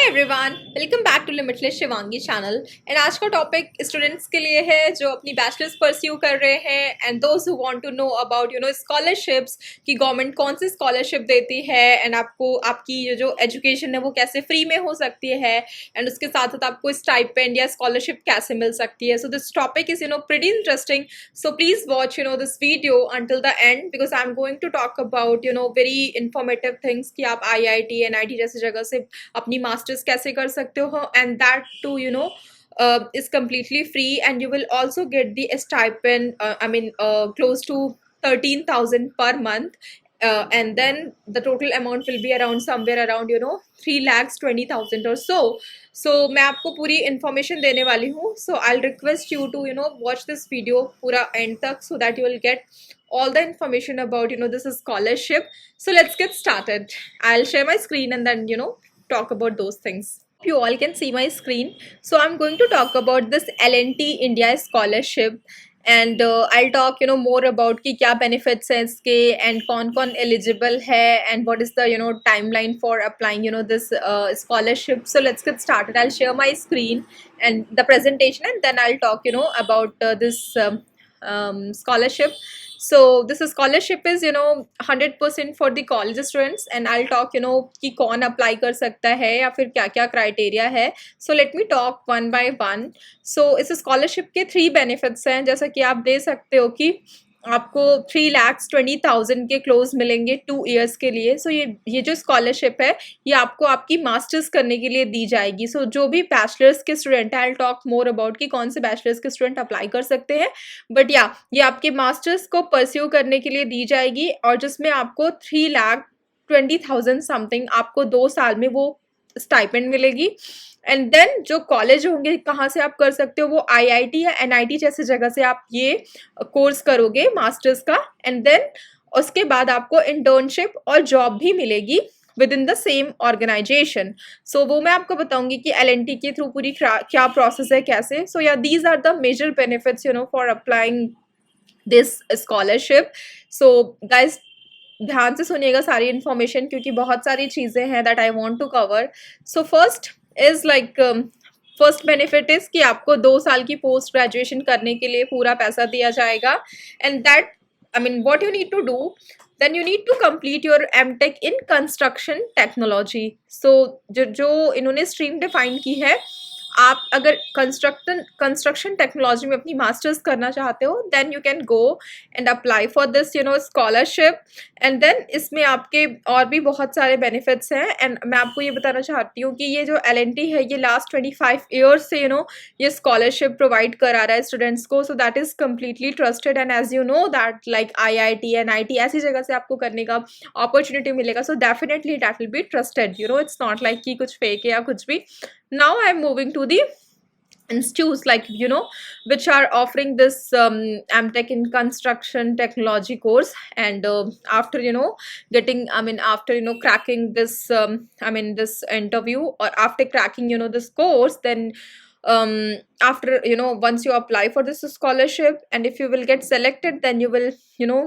Everyone, welcome back to limitless Shivangi channel. And आज का topic students के लिए है जो अपनी बैचलर्स परस्यू कर रहे हैं and those who want to know about scholarships कि गवर्नमेंट कौन सी स्कॉलरशिप देती है एंड आपको आपकी जो एजुकेशन है वो कैसे फ्री में हो सकती है एंड उसके साथ साथ आपको स्टाइपेंड या स्कॉलरशिप कैसे मिल सकती है। So this topic is pretty interesting, so please watch this video until the end because I am going to talk about very informative things कि आप IIT NIT जैसी जगह से अपनी मास्टर्स कैसे कर सकते हो and that too is completely free and you will also get the stipend, close to 13,000 per month, and then the total amount will be around somewhere around 3,20,000 or so. So मैं आपको पूरी information देने वाली हूँ, so I'll request you to watch this video पूरा end तक so that you will get all the information about this is scholarship. So let's get started. I'll share my screen and then talk about those things. You all can see my screen. So I'm going to talk about this L&T India scholarship and I'll talk more about कि क्या benefits हैं इसके and कौन eligible है and what is the timeline for applying this scholarship. So let's get started. I'll share my screen and the presentation and then I'll talk about this scholarship. So this scholarship is 100% for the college students and I'll talk कि कौन apply कर सकता है या फिर क्या क्या criteria है. So let me talk one by one. So इस scholarship के 3 benefits हैं, जैसा कि आप दे सकते हो कि आपको 3,20,000 के क्लोज मिलेंगे 2 इयर्स के लिए. सो ये जो स्कॉलरशिप है ये आपको आपकी मास्टर्स करने के लिए दी जाएगी. सो जो भी बैचलर्स के स्टूडेंट है, आई टॉक मोर अबाउट कि कौन से बैचलर्स के स्टूडेंट अप्लाई कर सकते हैं, बट ये आपके मास्टर्स को परस्यू करने के लिए दी जाएगी और जिसमें आपको 3,20,000 समथिंग आपको 2 साल में वो स्टाइपेंड मिलेगी. एंड देन जो कॉलेज होंगे कहाँ से आप कर सकते हो, वो IIT या NIT जैसी जगह से आप ये कोर्स करोगे मास्टर्स का एंड देन उसके बाद आपको इंटर्नशिप और जॉब भी मिलेगी within the same organisation. So वो मैं आपको बताऊंगी कि L&T के थ्रू पूरी क्या प्रोसेस है कैसे. So yeah these are the major benefits for applying this scholarship. So guys ध्यान से सुनिएगा सारी इन्फॉर्मेशन क्योंकि बहुत सारी चीज़ें हैं that I want to cover. So first benefit is कि आपको 2 साल की पोस्ट ग्रेजुएशन करने के लिए पूरा पैसा दिया जाएगा and that what you need to do, then you need to complete your MTech in construction technology. So जो इन्होंने स्ट्रीम डिफाइन की है, आप अगर कंस्ट्रक्शन टेक्नोलॉजी में अपनी मास्टर्स करना चाहते हो then you can go and apply for this scholarship and then इसमें आपके और भी बहुत सारे बेनिफिट्स हैं. एंड मैं आपको ये बताना चाहती हूँ कि ये जो L&T है ये लास्ट 25 ईयर्स से ये स्कॉलरशिप प्रोवाइड करा रहा है स्टूडेंट्स को. So that is completely trusted and as you know that like IIT NIT ऐसी जगह से आपको करने का अपॉर्चुनिटी मिलेगा. So definitely that will be trusted. It's not like कि कुछ फेक है या कुछ भी. Now I'm moving to the institutes like which are offering this MTech in construction technology course and after getting after cracking this this interview or after cracking this course, then after once you apply for this scholarship and if you will get selected then you will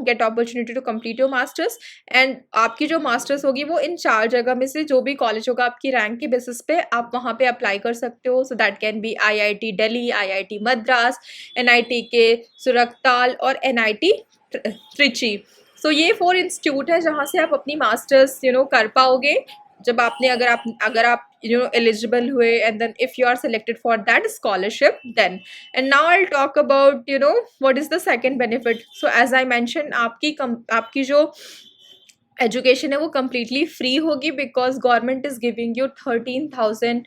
get opportunity to complete your masters and आपकी जो masters होगी वो इन 4 जगह में से जो भी college होगा आपकी रैंक के बेसिस पे आप वहाँ पे अप्लाई कर सकते हो. So that can be IIT Delhi, IIT Madras, NIT के सुरतताल और NIT त्रिची. सो ये 4 इंस्टीट्यूट है जहाँ से आप अपनी मास्टर्स कर पाओगे जब आपने अगर आप eligible हुए and then if you are selected for that scholarship then. And now I'll talk about what is the second benefit. So as I mentioned आपकी जो एजुकेशन है वो कम्प्लीटली फ्री होगी because government is giving you 13,000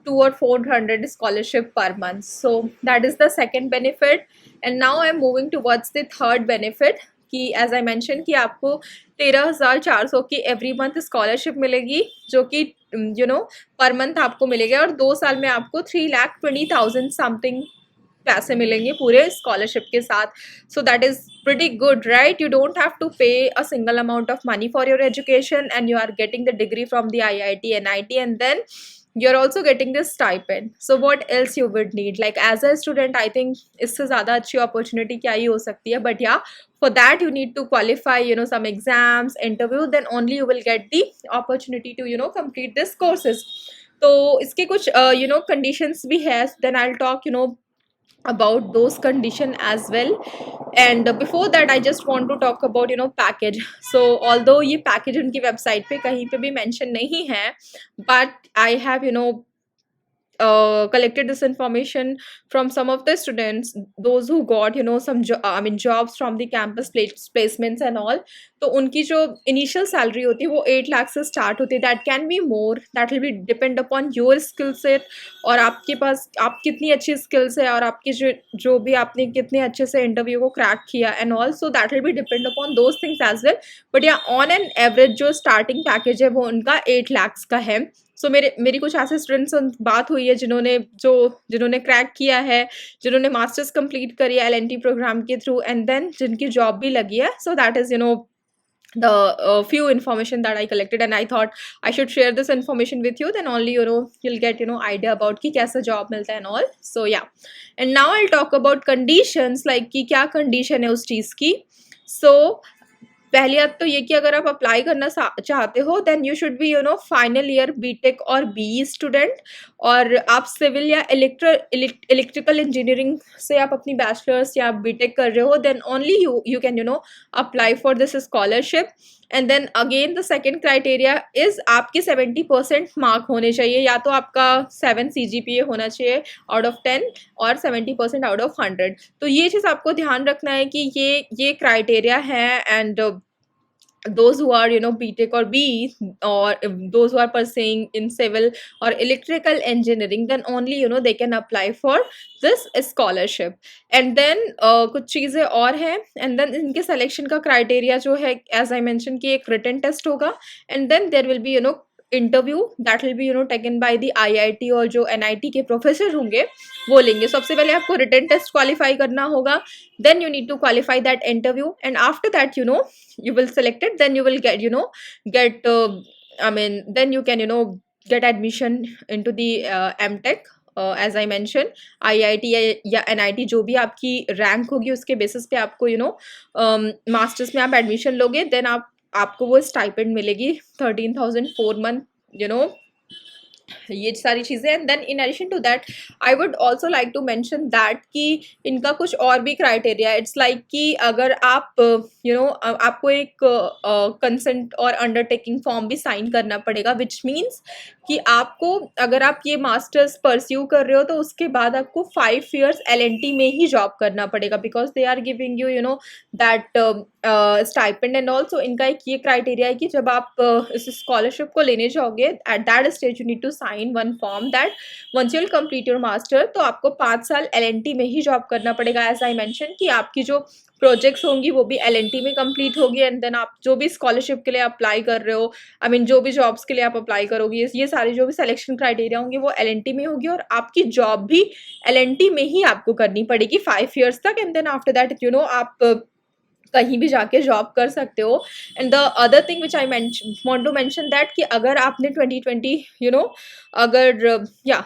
2 or 400 scholarship per month. So that is the second benefit. And now I am moving towards the third benefit कि as I mention कि आपको 13,400 की every month scholarship मिलेगी जो कि per month आपको मिलेगा और 2 साल में आपको 3,20,000 समथिंग पैसे मिलेंगे पूरे स्कॉलरशिप के साथ. सो that is pretty good, right? You don't have to pay a single amount of money for your education and you are getting the degree from the IIT NIT and then you're also getting this stipend. So what else you would need? Like as a student I think इससे ज़्यादा अच्छी opportunity क्या ही हो सकती है. But yeah, for that you need to qualify some exams, interview, then only you will get the opportunity to complete these courses. तो इसके कुछ कंडीशंस भी है, then I will talk about those condition as well. And before that I just want to talk about package. So although ये package उनकी website पे कहीं पे भी mention नहीं है, but I have collected this information from some of the students, those who got some jobs from the campus placements and all. तो उनकी जो initial salary होती है वो 8 लाख से start होती है. That can be more, that will be depend upon your skill set और आपके पास आप कितनी अच्छी skills है और आपकी जो भी आपने कितने अच्छे से interview को crack किया and all, so that will be depend upon those things as well. But yeah, on an average जो starting package है वो उनका 8 lakhs का है. सो मेरी कुछ ऐसे स्टूडेंट्स से बात हुई है जिन्होंने क्रैक किया है, जिन्होंने मास्टर्स कंप्लीट करी है एलएनटी प्रोग्राम के थ्रू, एंड देन जिनकी जॉब भी लगी है. So that is the few information that I collected, and I thought I should share this information with you, then only you'll get idea about कि कैसा job मिलता है and all. So yeah, and now I'll talk about conditions, like कि क्या condition है उस चीज़ की. So पहली बात तो ये कि अगर आप अप्लाई करना चाहते हो then you should be final year BTech और बीई स्टूडेंट, और आप सिविल या इलेक्ट्रिकल इंजीनियरिंग से आप अपनी बैचलर्स या बीटेक कर रहे हो, then only you can apply for this scholarship. And then again the second criteria is आपके 70% मार्क होने चाहिए, या तो आपका 7 CGPA होना चाहिए आउट ऑफ 10 और 70% आउट ऑफ 100. तो ये चीज़ आपको ध्यान रखना है कि ये क्राइटेरिया है. And those who are BTech or BE, or those who are pursuing in civil or electrical engineering, then only they can apply for this scholarship. And then कुछ चीज़ें और हैं, and then इनके selection का criteria जो है as I mentioned कि एक written test होगा, and then there will be interview that will be taken by the IIT, और जो NIT के प्रोफेसर होंगे वो लेंगे. सबसे पहले आपको रिटन टेस्ट क्वालिफाई करना होगा, then you need to qualify that interview, and after that you will select it, then you will get then you can get admission into the MTech. As I mentioned, IIT या NIT जो भी आपकी rank होगी उसके basis पे आपको masters में आप एडमिशन लोगे, देन आपको वो स्टाइपेंड मिलेगी 13,000 4 मंथ, ये सारी चीज़ें. And then in addition to that I would also like to mention that कि इनका कुछ और भी क्राइटेरिया. इट्स लाइक कि अगर आप आपको एक कंसेंट और अंडरटेकिंग फॉर्म भी साइन करना पड़ेगा, विच मीन्स कि आपको अगर आप ये मास्टर्स परस्यू कर रहे हो तो उसके बाद आपको 5 years LNT में ही जॉब करना पड़ेगा, because they are giving you that stipend and also. इनका एक ये क्राइटेरिया है कि जब आप इस स्कॉलरशिप को लेने जाओगे, at that stage you need to sign one form that once you will complete your master, तो आपको 5 साल LNT में ही जॉब करना पड़ेगा. एज आई मेंशन कि आपकी जो प्रोजेक्ट्स होंगी वो भी LNT में कंप्लीट होगी, एंड देन आप जो भी स्कॉलरशिप के लिए अप्लाई कर रहे हो, जो भी जॉब्स के लिए आप अप्लाई करोगे, ये सारी जो भी सिलेक्शन क्राइटेरिया होंगे वो LNT में होगी, और आपकी जॉब भी LNT में ही आपको करनी पड़ेगी 5 years तक. एंड देन आफ्टर दैट आप कहीं भी जाके जॉब कर सकते हो. And the other thing which I want to mention that कि अगर आपने 2020 अगर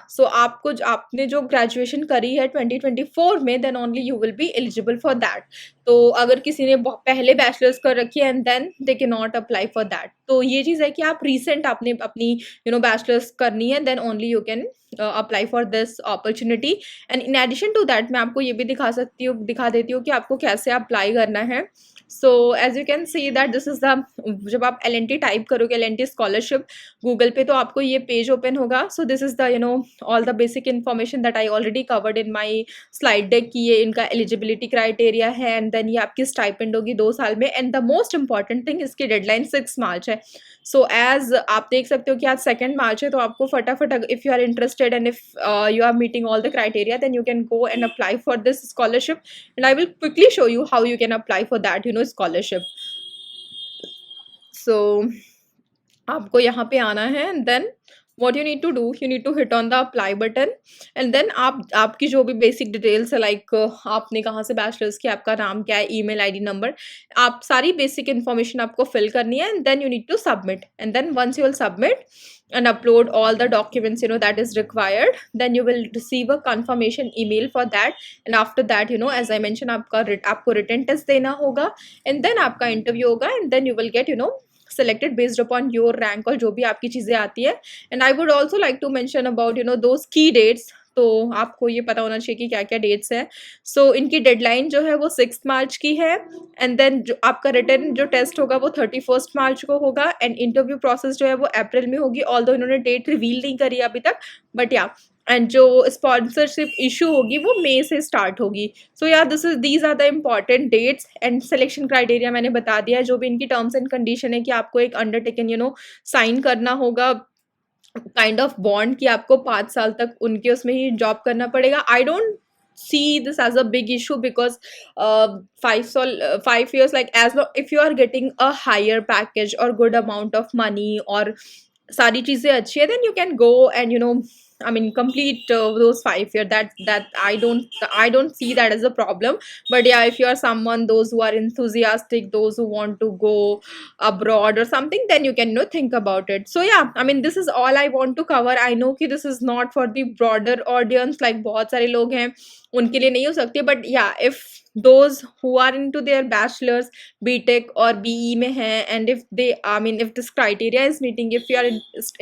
सो आपने जो ग्रेजुएशन करी है 2024 में, then only you will be eligible for that. तो अगर किसी ने पहले बैचलर्स कर रखी है and then they can not apply for that. तो ये चीज़ है कि आप रिसेंट आपने अपनी बैचलर्स करनी है, then only you can apply for this opportunity. And in addition to that मैं आपको ये भी दिखा देती हूँ कि आपको कैसे अप्लाई करना है. So as you can see that this is the, जब आप LNT टाइप करोगे LNT स्कॉलरशिप गूगल पे, तो आपको ये पेज ओपन होगा. So this is the all the basic information that I already covered in my slide deck कि ये इनका एलिजिबिलिटी क्राइटेरिया है, एंड देन ये आपकी स्टाइपेंड होगी 2 साल में. And the most important thing, इसकी डेडलाइन 6 मार्च है. सो एज आप देख सकते हो कि आज 2 मार्च है, तो आपको फटाफट, if you are interested and if you are meeting all the criteria, then you can go and apply for this scholarship, and I will quickly show you how you can apply for that scholarship. So आपको यहाँ पे आना है, and then what you need to do, you need to hit on the apply button, and then आपकी जो भी basic details है, like आपने कहाँ से बैचलर्स किया, आपका नाम क्या है, email ID नंबर, आप सारी basic information आपको fill करनी है, and then you need to submit. And then once you will submit and upload all the documents that is required, then you will receive a confirmation email for that. And after that as I mentioned, आपको written test देना होगा, and then आपका interview होगा, and then you will get selected based upon your rank और जो भी आपकी चीज़ें आती है. And I would also like to mention about those key dates. तो आपको ये पता होना चाहिए कि क्या क्या डेट्स है. सो इनकी डेडलाइन जो है वो 6 मार्च की है. एंड देन जो आपका रिटर्न जो टेस्ट होगा वो 31 मार्च को होगा. एंड इंटरव्यू प्रोसेस जो है वो अप्रैल में होगी, ऑल्दो इन्होंने डेट रिवील नहीं करी अभी तक, बट या. एंड जो स्पॉन्सरशिप इशू होगी वो मई से स्टार्ट होगी. So yeah these are the important dates. And selection criteria मैंने बता दिया है, जो भी इनकी टर्म्स एंड कंडीशन है कि आपको एक अंडरटेकन साइन करना होगा, काइंड ऑफ बॉन्ड, कि आपको 5 साल तक उनके उसमें ही जॉब करना पड़ेगा. I don't see this as a big issue because 5 years, like as long if you are getting a higher package or good amount of money और सारी चीजें अच्छी है, then you can go and I mean complete those 5 years. That I don't see that as a problem. But yeah, if you are someone, those who are enthusiastic, those who want to go abroad or something, then you can think about it. So yeah, I mean this is all I want to cover. I know कि this is not for the broader audience, like बहुत सारे लोग हैं उनके लिए नहीं हो सकती, but yeah, if those who are into their bachelor's, BTech और BE में हैं, and if they, I mean if this criteria is meeting, if you are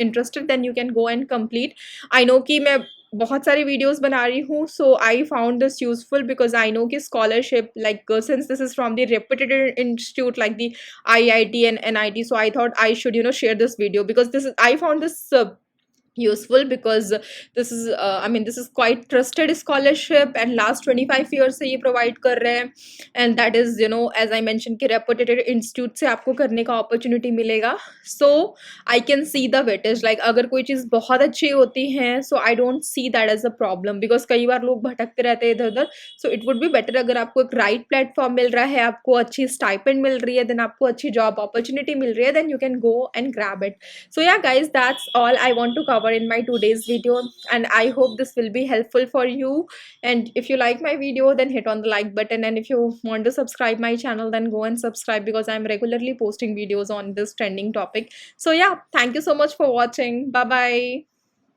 interested, then you can go and complete. I know कि मैं बहुत सारी videos बना रही हूँ, so I found this useful because I know कि scholarship, like since this is from the reputed institute like the IIT and NIT, so I thought I should share this video because I found this useful because this is I mean this is quite trusted scholarship and last 25 years से ये provide कर रहे हैं. And that is as I mentioned कि reputed institute से आपको करने का opportunity मिलेगा. So I can see the weightage, like अगर कोई चीज़ बहुत अच्छी होती है, so I don't see that as a problem because कई बार लोग भटकते रहते हैं इधर उधर. So it would be better अगर आपको एक right platform मिल रहा है, आपको अच्छी stipend मिल रही है, then आपको अच्छी job opportunity मिल रही है, then you can go and grab it. So yeah guys, that's all I want to cover in my today's video, and I hope this will be helpful for you. And if you like my video, then hit on the like button, and if you want to subscribe my channel, then go and subscribe because I'm regularly posting videos on this trending topic. So yeah, thank you so much for watching. Bye bye.